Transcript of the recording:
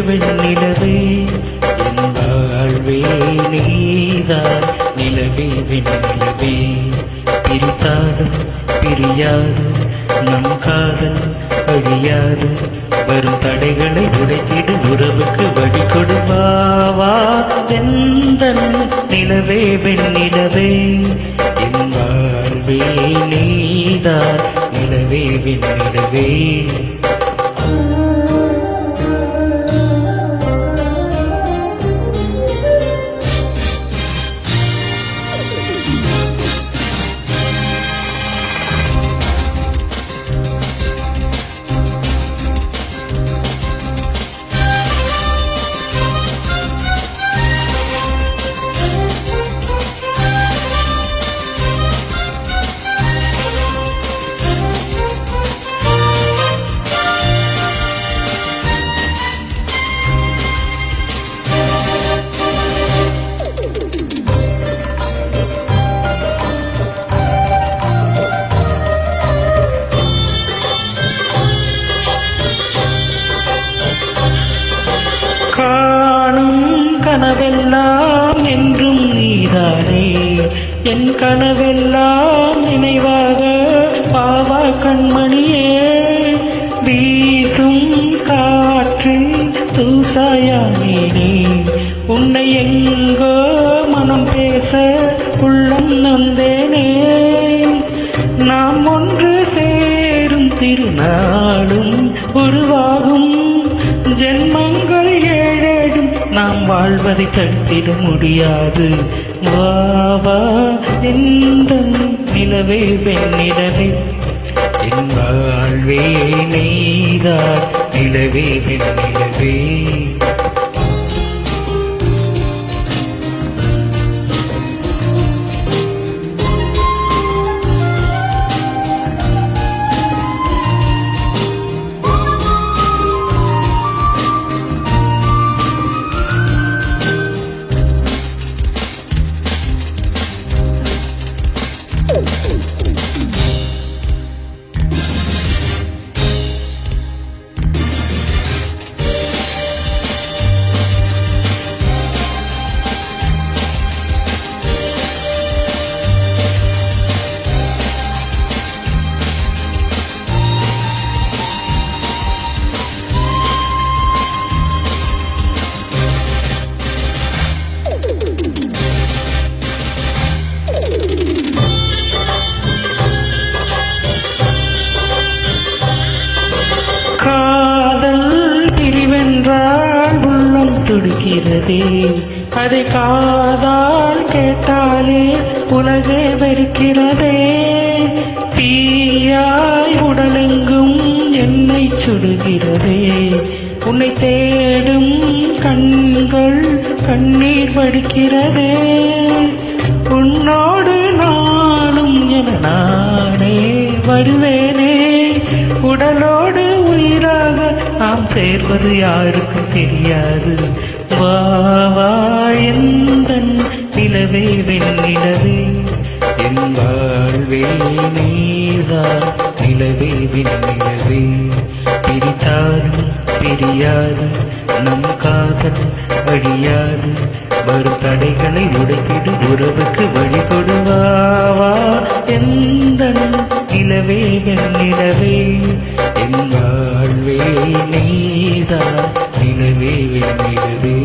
வெண்ணிலவே என் வாழ்வே நீதான் நிலவே வெண்ணிலவே பிரித்தாலும் பிரியாது நம் காதல் அழியாது வரும் தடைகளை உடைத்திடு உறவுக்கு வழி கொடுவாவா எந்தன் நிலவே வெண்ணிலவே என் வாழ்வே நீதான் நிலவே வெண்ணிலவே கனவெல்லாம் என்றும் நீதானே என் கனவெல்லாம் நினைவாக பாவா கண்மணியே வீசும் காற்றில் தூசாயானே உன்னை எங்கோ மனம் பேச உள்ளம் நொந்தேனே நாம் ஒன்று சேரும் திருநாளும் உருவாகும் ஜென்மங்கள் ஏழேடும் நாம் வாழ்வதை தடுத்திட முடியாது வாவா எந்த நிலவே வெண்ணிலவே என் வாழ்வே நீதான் நிலவே வெண்ணிலவே துடிக்கிறதே அதை காதால் கேட்டாலே உலகே வெறுக்கிறதே தீயாய் உடலெங்கும் என்னை சுடுகிறதே உன்னை தேடும் கண்கள் கண்ணீர் வடிக்கிறதே உன்னோடு நானும் என நானே வருவேனே உடலோடு உயிராக நாம் சேர்வது யாருக்கும் தெரியாது வாவா எந்த நிலவே வெண்ணிலவே என் வாழ்வே நீதான் நிலவே வெண்ணிலவே பிரித்தாலும் பிரியாது நம் காதல் அழியாது வரும் தடைகளை உடைத்திடு உறவுக்கு வழி கொடுவாவா எந்த நிலவே வெண்ணிலவே என் வாழ்வே நீதான் நிலவே வெண்ணிலவே